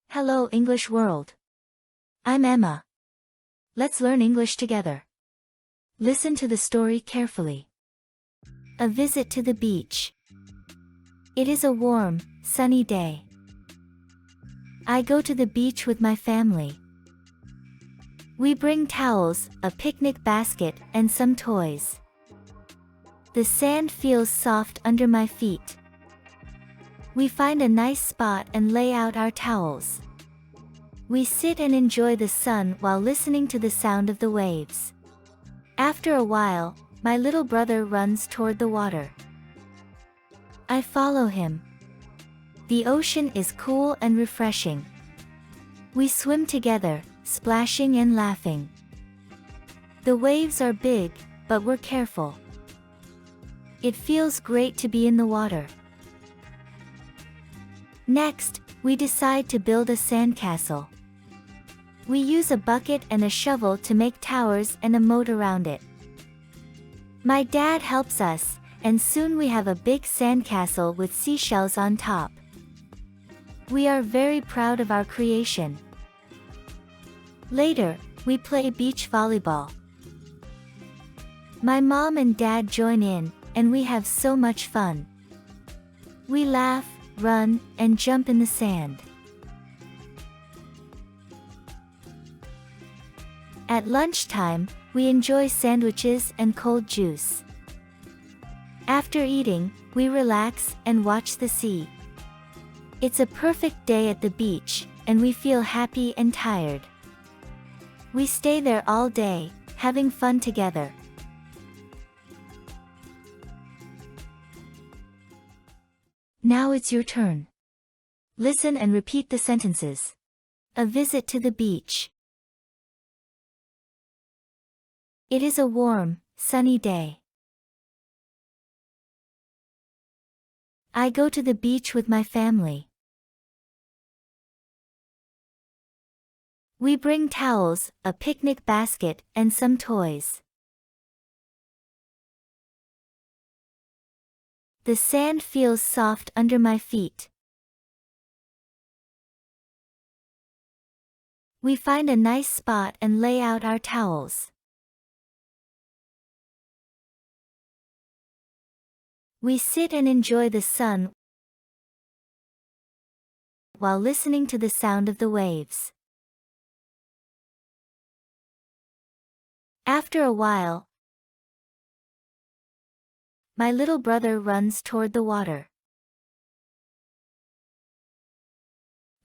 Hello English world. I'm Emma. Let's learn English together. Listen to the story carefully. A visit to the beach. It is a warm, sunny day. I go to the beach with my family. We bring towels, a picnic basket, and some toys. The sand feels soft under my feet. We find a nice spot and lay out our towels. We sit and enjoy the sun while listening to the sound of the waves. After a while, my little brother runs toward the water. I follow him. The ocean is cool and refreshing. We swim together, splashing and laughing. The waves are big, but we're careful. It feels great to be in the water. Next, we decide to build a sandcastle. We use a bucket and a shovel to make towers and a moat around it. My dad helps us, and soon we have a big sandcastle with seashells on top. We are very proud of our creation. Later, we play beach volleyball. My mom and dad join in, and we have so much fun. We laugh, run, and jump in the sand. At lunchtime, we enjoy sandwiches and cold juice. After eating, we relax and watch the sea. It's a perfect day at the beach, and we feel happy and tired. We stay there all day, having fun together. Now it's your turn. Listen and repeat the sentences. A visit to the beach. It is a warm, sunny day. I go to the beach with my family. We bring towels, a picnic basket, and some toys. The sand feels soft under my feet. We find a nice spot and lay out our towels. We sit and enjoy the sun while listening to the sound of the waves. After a while, my little brother runs toward the water.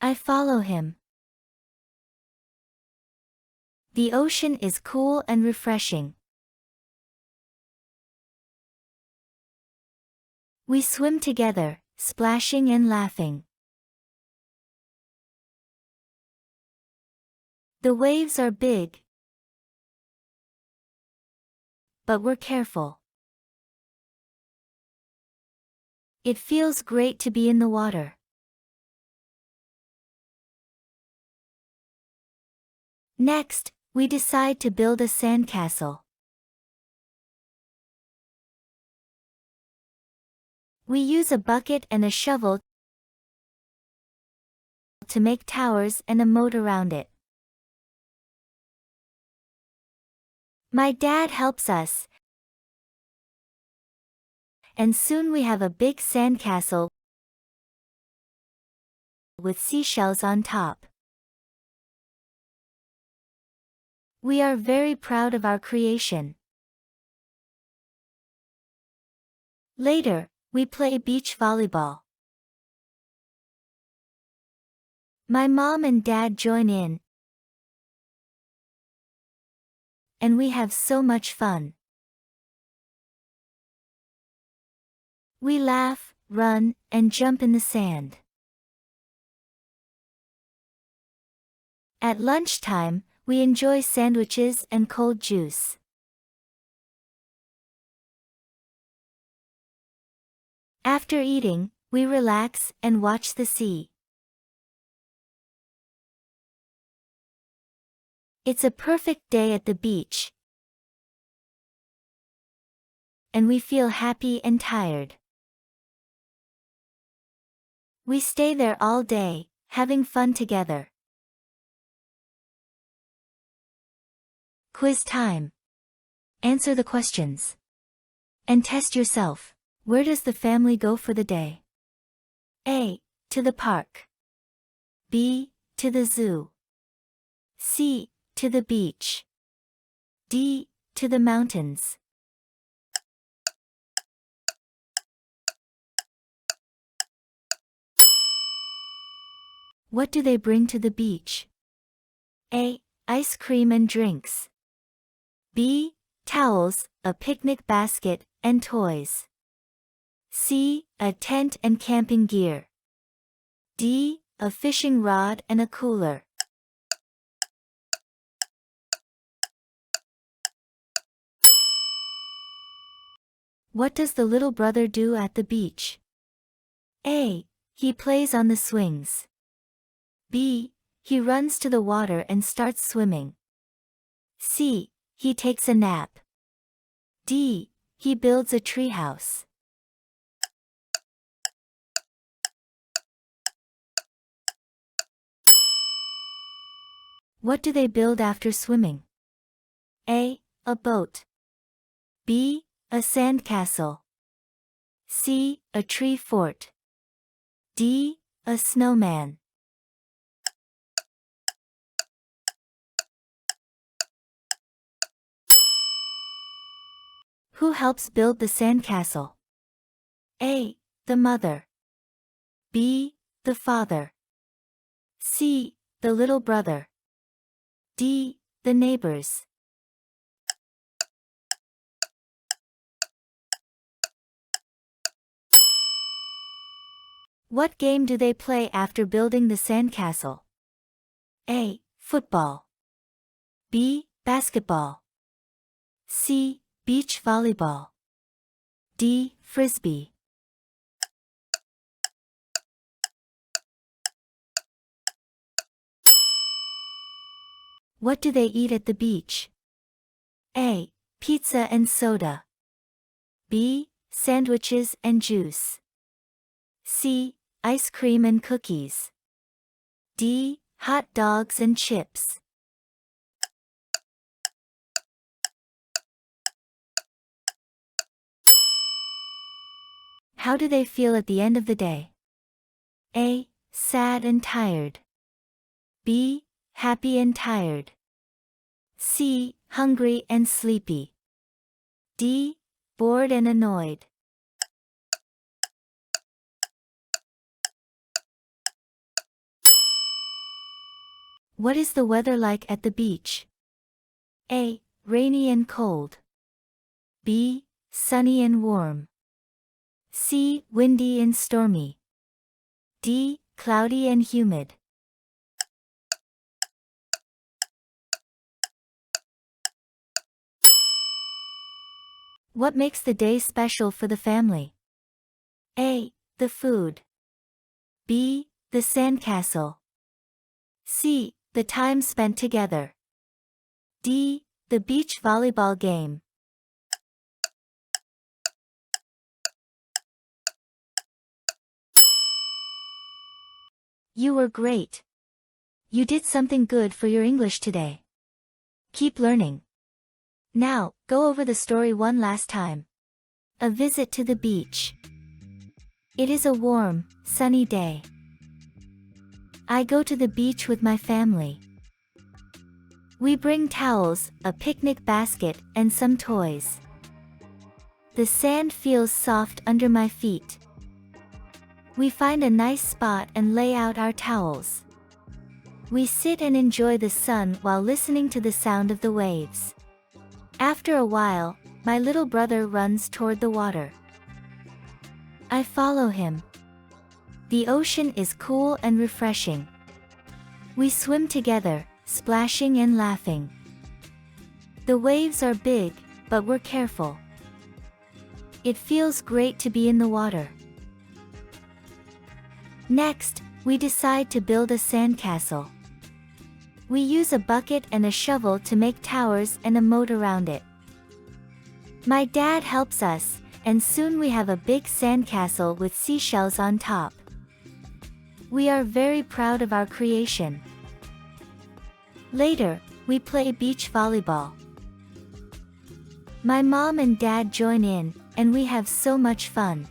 I follow him. The ocean is cool and refreshing. We swim together, splashing and laughing. The waves are big, but we're careful. It feels great to be in the water. Next, we decide to build a sandcastle. We use a bucket and a shovel to make towers and a moat around it. My dad helps us, and soon we have a big sandcastle with seashells on top. We are very proud of our creation. Later, we play beach volleyball. My mom and dad join in, and we have so much fun. We laugh, run, and jump in the sand. At lunchtime, we enjoy sandwiches and cold juice. After eating, we relax and watch the sea. It's a perfect day at the beach, and we feel happy and tired. We stay there all day, having fun together. Quiz time. Answer the questions. And test yourself. Where does the family go for the day? A. To the park. B. To the zoo. C. To the beach. D. To the mountains. What do they bring to the beach? A. Ice cream and drinks. B. Towels, a picnic basket, and toys. C. A tent and camping gear. D. A fishing rod and a cooler. What does the little brother do at the beach? A. He plays on the swings. B. He runs to the water and starts swimming. C. He takes a nap. D. He builds a treehouse. What do they build after swimming? A. A boat. B. A sandcastle. C. A tree fort. D. A snowman. Who helps build the sandcastle? A. The mother. B. The father. C. The little brother. D. The neighbors. What game do they play after building the sandcastle? A. Football. B. Basketball. C. Beach volleyball. D. Frisbee. What do they eat at the beach? A. Pizza and soda. B. Sandwiches and juice. C. Ice cream and cookies. D. Hot dogs and chips. How do they feel at the end of the day? A. Sad and tired. B. Happy and tired. C. Hungry and sleepy. D. Bored and annoyed. What is the weather like at the beach? A. Rainy and cold. B. Sunny and warm. C. Windy and stormy. D. Cloudy and humid. What makes the day special for the family? A. The food. B. The sandcastle. C. The time spent together. D. The beach volleyball game. You were great. You did something good for your English today. Keep learning. Now, go over the story one last time. A visit to the beach. It is a warm, sunny day. I go to the beach with my family. We bring towels, a picnic basket, and some toys. The sand feels soft under my feet. We find a nice spot and lay out our towels. We sit and enjoy the sun while listening to the sound of the waves. After a while, my little brother runs toward the water. I follow him. The ocean is cool and refreshing. We swim together, splashing and laughing. The waves are big, but we're careful. It feels great to be in the water. Next, we decide to build a sandcastle. We use a bucket and a shovel to make towers and a moat around it. My dad helps us, and soon we have a big sandcastle with seashells on top. We are very proud of our creation. Later, we play beach volleyball. My mom and dad join in, and we have so much fun.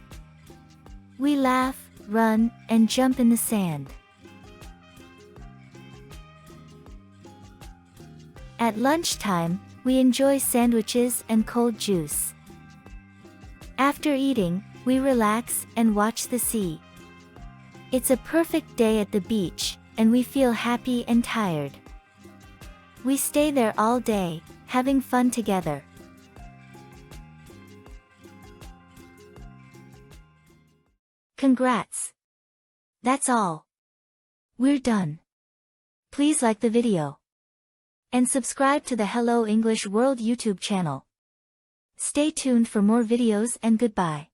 We laugh, run, and jump in the sand. At lunchtime, we enjoy sandwiches and cold juice. After eating, we relax and watch the sea. It's a perfect day at the beach, and we feel happy and tired. We stay there all day, having fun together. Congrats! That's all. We're done. Please like the video. And subscribe to the Hello English World YouTube channel. Stay tuned for more videos and goodbye.